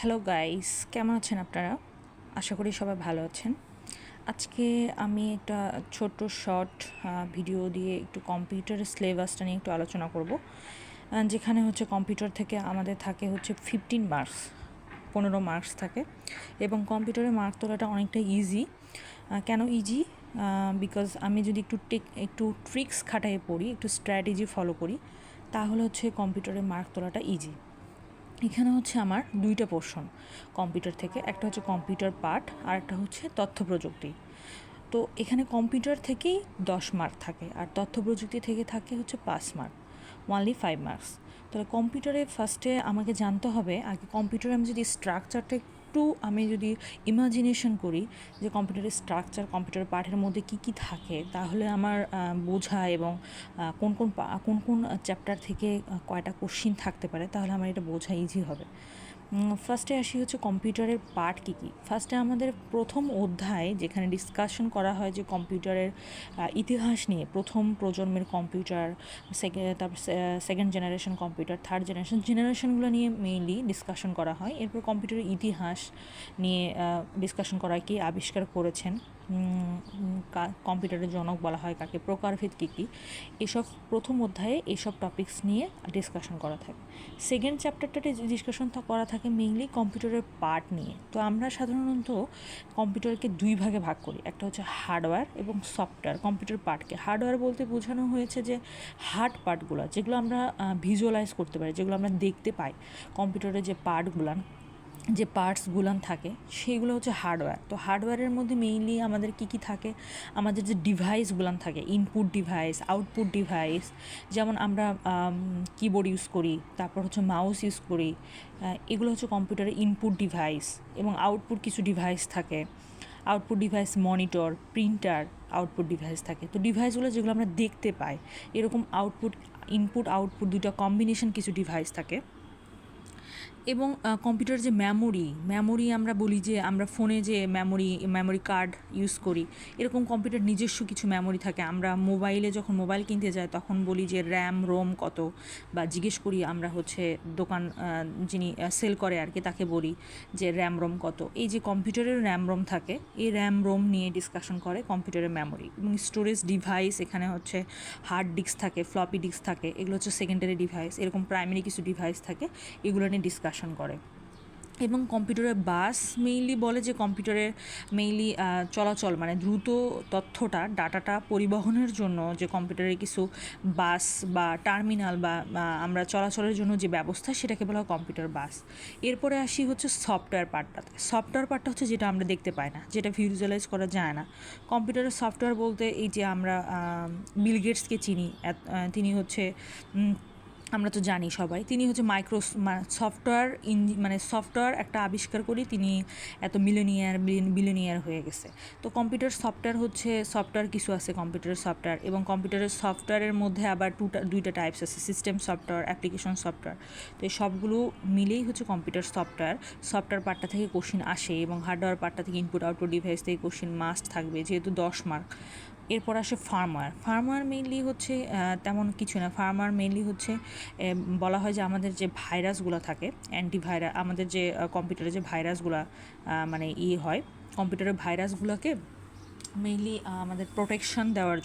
Hello guys, কেমন আছেন আপনারা? আশা করি সবাই ভালো আছেন। আজকে আমি একটা ছোট্ট শর্ট ভিডিও দিয়ে একটু কম্পিউটারের সিলেবাসটা নিয়ে একটু আলোচনা করব। যেখানে হচ্ছে কম্পিউটার থেকে আমাদের থাকে হচ্ছে 15 মার্কস, 15 মার্কস থাকে এবং কম্পিউটারে মার্ক তোলাটা অনেকটা ইজি। কেন ইজি? বিকজ আমি যদি একটু ট্রিক্স খাটাইয়ে পড়ি, একটু স্ট্র্যাটেজি ফলো করি, তাহলে হচ্ছে কম্পিউটারে মার্ক তোলাটা ইজি। এখানে হচ্ছে আমার দুইটা পোর্শন কম্পিউটার থেকে, একটা হচ্ছে কম্পিউটার পার্ট আর একটা হচ্ছে তথ্য প্রযুক্তি। তো এখানে কম্পিউটার থেকেই 10 মার্ক থাকে আর তথ্য প্রযুক্তি থেকে থাকে হচ্ছে 5 মার্ক, ওনলি 5 মার্কস। তাহলে কম্পিউটারে ফার্স্টে আমাকে জানতে হবে আগে কম্পিউটারে আমি যদি স্ট্রাকচারটা একটু আমি যদি ইমাজিনেশন করি যে কম্পিউটারের স্ট্রাকচার, কম্পিউটার পার্টের মধ্যে কী কী থাকে, তাহলে আমার বোঝা এবং কোন কোন চ্যাপ্টার থেকে কয়টা কোশ্চিন থাকতে পারে, তাহলে আমার এটা বোঝা ইজি হবে। ফার্স্টে আসি হচ্ছে কম্পিউটারের পার্ট কী কী। ফার্স্টে আমাদের প্রথম অধ্যায় যেখানে ডিসকাশন করা হয় যে কম্পিউটারের ইতিহাস নিয়ে, প্রথম প্রজন্মের কম্পিউটার, তারপর সেকেন্ড জেনারেশন কম্পিউটার, থার্ড জেনারেশনগুলো নিয়ে মেইনলি ডিসকাশন করা হয়। এরপর কম্পিউটারের ইতিহাস নিয়ে ডিসকাশন করা হয়, কে আবিষ্কার করেছেন, কম্পিউটারের জনক বলা হয় কাকে, প্রকারভেদ কী কী, এসব প্রথম অধ্যায়ে এইসব টপিকস নিয়ে ডিসকাশন করা থাকে। সেকেন্ড চ্যাপ্টারটাতে ডিসকাশন করা থাকে মেইনলি কম্পিউটারের পার্ট নিয়ে। তো আমরা সাধারণত কম্পিউটারকে দুই ভাগে ভাগ করি, একটা হচ্ছে হার্ডওয়্যার এবং সফটওয়্যার। কম্পিউটার পার্টকে হার্ডওয়্যার বলতে বোঝানো হয়েছে যে হার্ড পার্টগুলো, যেগুলো আমরা ভিজুয়ালাইজ করতে পারি, যেগুলো আমরা দেখতে পাই, কম্পিউটারের যে পার্টসগুলান থাকে সেইগুলো হচ্ছে হার্ডওয়্যার। তো হার্ডওয়্যারের মধ্যে মেইনলি আমাদের কী কী থাকে, আমাদের যে ডিভাইসগুলান থাকে, ইনপুট ডিভাইস, আউটপুট ডিভাইস, যেমন আমরা কিবোর্ড ইউজ করি, তারপর হচ্ছে মাউস ইউজ করি, এগুলো হচ্ছে কম্পিউটারের ইনপুট ডিভাইস। এবং আউটপুট কিছু ডিভাইস থাকে, output device monitor, printer, output device থাকে। তো ডিভাইসগুলো যেগুলো আমরা দেখতে পাই, এরকম ইনপুট আউটপুট দুইটা কম্বিনেশন কিছু ডিভাইস থাকে। এবং কম্পিউটার যে মেমোরি আমরা বলি যে আমরা ফোনে যে মেমোরি কার্ড ইউজ করি, এরকম কম্পিউটার নিজস্ব কিছু মেমোরি থাকে। আমরা যখন মোবাইল কিনতে যাই তখন বলি যে র্যাম রোম কত, বা জিজ্ঞেস করি আমরা হচ্ছে দোকান যিনি সেল করে আর কি, তাকে বলি যে র্যাম রোম কত। এই যে কম্পিউটারের র্যাম রোম থাকে, এই র্যাম রোম নিয়ে ডিসকাশন করে কম্পিউটারের মেমোরি। এবং স্টোরেজ ডিভাইস, এখানে হচ্ছে হার্ড ডিস্ক থাকে, ফ্লপি ডিস্ক থাকে, এগুলো হচ্ছে সেকেন্ডারি ডিভাইস। এরকম প্রাইমারি কিছু ডিভাইস থাকে, এগুলো নিয়ে ডিসকাশন করে। এবং কম্পিউটারের বাস মেইনলি বলে যে কম্পিউটারের মেইনলি চলাচল, মানে দ্রুত ডাটাটা পরিবহনের জন্য যে কম্পিউটারের কিছু বাস বা টার্মিনাল বা আমরা চলাচলের জন্য যে ব্যবস্থা, সেটাকে বলা হয় কম্পিউটার বাস। এরপরে আসি হচ্ছে সফটওয়্যার পার্টটাতে। সফটওয়্যার পার্টটা হচ্ছে যেটা আমরা দেখতে পাই না, যেটা ভিজুয়ালাইজ করা যায় না। কম্পিউটারের সফটওয়্যার বলতে এই যে আমরা বিল গেটসকে চিনি, তিনি হচ্ছে আমরা তো জানি সবাই, তিনি হচ্ছে সফটওয়্যার একটা আবিষ্কার করি, তিনি এত বিলিয়নিয়ার হয়ে গেছে। তো কম্পিউটার সফটওয়্যার কিছু আছে কম্পিউটারের সফটওয়্যার। এবং কম্পিউটারের সফটওয়্যারের মধ্যে আবার দুইটা টাইপস আছে, সিস্টেম সফটওয়্যার, অ্যাপ্লিকেশন সফটওয়্যার। তো এই সবগুলো মিলেই হচ্ছে কম্পিউটার সফটওয়্যার পার্টটা থেকে কোশ্চিন আসে, এবং হার্ডওয়্যার পার্টটা থেকে ইনপুট আউটপুট ডিভাইস থেকে কোশ্চিন মাস্ট থাকবে, যেহেতু 10 মার্ক। এরপর আসে ফার্মওয়্যার মেইনলি হচ্ছে তেমন কিছু না। ফার্মওয়্যার মেইনলি হচ্ছে বলা হয় যে আমাদের যে ভাইরাসগুলো থাকে, অ্যান্টিভাইরাস, আমাদের যে কম্পিউটারে যে ভাইরাসগুলো মানে হয়, কম্পিউটারের ভাইরাসগুলোকে মেইনলি আমাদের প্রোটেকশন দেওয়ার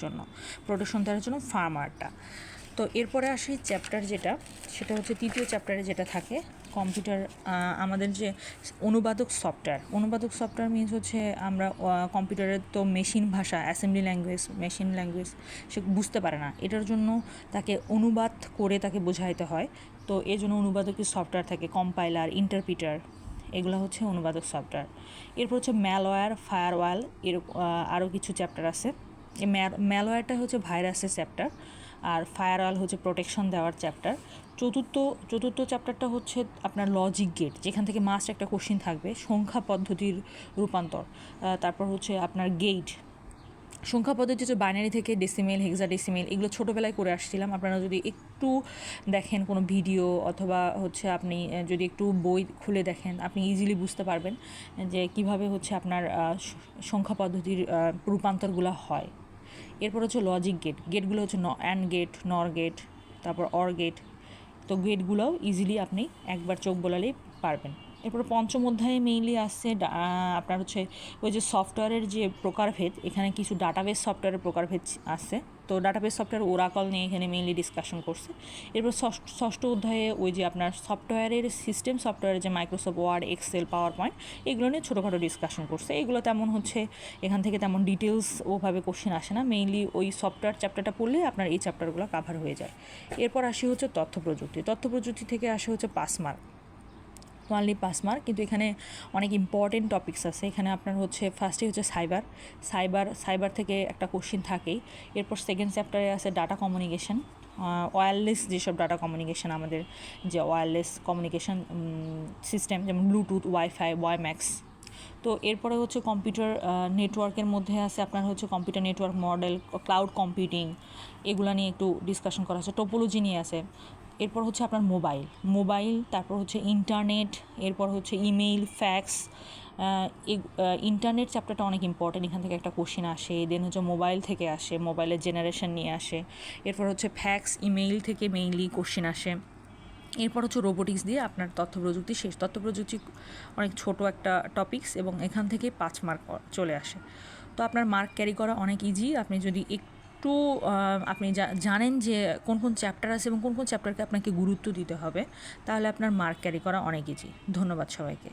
জন্য ফার্মওয়্যারটা। তো এরপরে আসে সেটা হচ্ছে তৃতীয় চ্যাপ্টারে যেটা থাকে কম্পিউটার, আমাদের যে অনুবাদক সফটওয়্যার মিনস হচ্ছে আমরা কম্পিউটারের তো মেশিন ভাষা, অ্যাসেম্বলি ল্যাঙ্গুয়েজ, মেশিন ল্যাঙ্গুয়েজ সে বুঝতে পারে না, এটার জন্য তাকে অনুবাদ করে তাকে বোঝাইতে হয়। তো এই জন্য অনুবাদকের সফটওয়্যার থাকে, কম্পাইলার, ইন্টারপ্রিটার, এগুলো হচ্ছে অনুবাদক সফটওয়্যার। এরপর হচ্ছে ম্যালওয়্যার, ফায়ারওয়াল, আরও কিছু চ্যাপ্টার আছে। এই ম্যালওয়্যারটা হচ্ছে ভাইরাসের চ্যাপ্টার, আর ফায়ারওয়াল হচ্ছে প্রোটেকশন দেওয়ার চ্যাপ্টার। চতুর্থ চ্যাপ্টারটা হচ্ছে আপনার লজিক গেট, যেখান থেকে মাস্ট একটা কোশ্চিন থাকবে, সংখ্যা পদ্ধতির রূপান্তর। তারপর হচ্ছে আপনার গেট, সংখ্যা পদ্ধতি হচ্ছে বাইনারি থেকে ডেসিমেল, হেক্সাডেসিমেল, এগুলো ছোটোবেলায় করে আসছিলাম। আপনারা যদি একটু দেখেন কোনো ভিডিও, অথবা হচ্ছে আপনি যদি একটু বই খুলে দেখেন, আপনি ইজিলি বুঝতে পারবেন যে কিভাবে হচ্ছে আপনার সংখ্যা পদ্ধতির রূপান্তরগুলো হয়। এরপর হচ্ছে লজিক গেটগুলো হচ্ছে অ্যান্ড গেট, নর গেট, তারপর অর গেট। তো গেটগুলোও ইজিলি আপনি একবার চোখ বোলালেই পারবেন। এরপরে পঞ্চম অধ্যায়ে মেইনলি আসছে আপনার হচ্ছে ওই যে সফটওয়্যারের যে প্রকারভেদ, এখানে কিছু ডাটাবেস সফটওয়্যারের প্রকারভেদ আসছে। তো ডাটাবেস সফটওয়্যার ওরাকল নিয়ে এখানে মেইনলি ডিসকাশন করছে। এরপর ষষ্ঠ অধ্যায়ে ওই যে আপনার সফটওয়্যারের সিস্টেম সফটওয়্যারের যে Microsoft Word, Excel, PowerPoint, এগুলো নিয়ে ছোটোখাটো ডিসকাশন করছে। এগুলো তেমন হচ্ছে এখান থেকে তেমন ডিটেলস ওভাবে কোশ্চেন আসে না, মেইনলি ওই সফটওয়্যার চ্যাপ্টারটা পড়লে আপনার এই চ্যাপ্টারগুলো কাভার হয়ে যায়। এরপর আসি হচ্ছে তথ্য প্রযুক্তি থেকে আসে হচ্ছে 5 মার্ক, ওনলি 5 মার্ক, কিন্তু এখানে অনেক ইম্পর্টেন্ট টপিকস আছে। এখানে আপনার হচ্ছে ফার্স্টে হচ্ছে সাইবার থেকে একটা কোশ্চিন থাকেই। এরপর সেকেন্ড চ্যাপ্টারে আছে ডাটা কমিউনিকেশন, ওয়্যারলেস যেসব ডাটা কমিউনিকেশন, আমাদের যে ওয়্যারলেস কমিউনিকেশন সিস্টেম যেমন ব্লুটুথ, ওয়াইফাই, ওয়াইম্যাক্স। তো এরপরে হচ্ছে কম্পিউটার নেটওয়ার্কের মধ্যে আছে আপনার হচ্ছে computer network model, cloud computing, এগুলো নিয়ে একটু ডিসকাশন করা আছে। টোপোলজি নিয়ে আছে। এরপর হচ্ছে আপনার মোবাইল, তারপর হচ্ছে ইন্টারনেট, এরপর হচ্ছে ইমেইল, ফ্যাক্স। ইন্টারনেট চ্যাপ্টারটা অনেক ইম্পর্টেন্ট, এখান থেকে একটা কোশ্চেন আসে। দেন হচ্ছে মোবাইল থেকে আসে, মোবাইলের জেনারেশন নিয়ে আসে। এরপর হচ্ছে ফ্যাক্স, ইমেইল থেকে মেইনলি কোশ্চেন আসে। এরপর হচ্ছে রোবোটিক্স দিয়ে আপনার তথ্য প্রযুক্তি শেষ। তথ্য প্রযুক্তি অনেক ছোট একটা টপিকস এবং এখান থেকে 5 মার্ক চলে আসে। তো আপনার মার্ক ক্যারি করা অনেক ইজি, আপনি যদি একটু আপনি জানেন যে কোন কোন চ্যাপ্টার আছে এবং কোন কোন চ্যাপ্টারকে আপনাকে গুরুত্ব দিতে হবে, তাহলে আপনার মার্ক ক্যারি করা অনেক ইজি। ধন্যবাদ সবাইকে।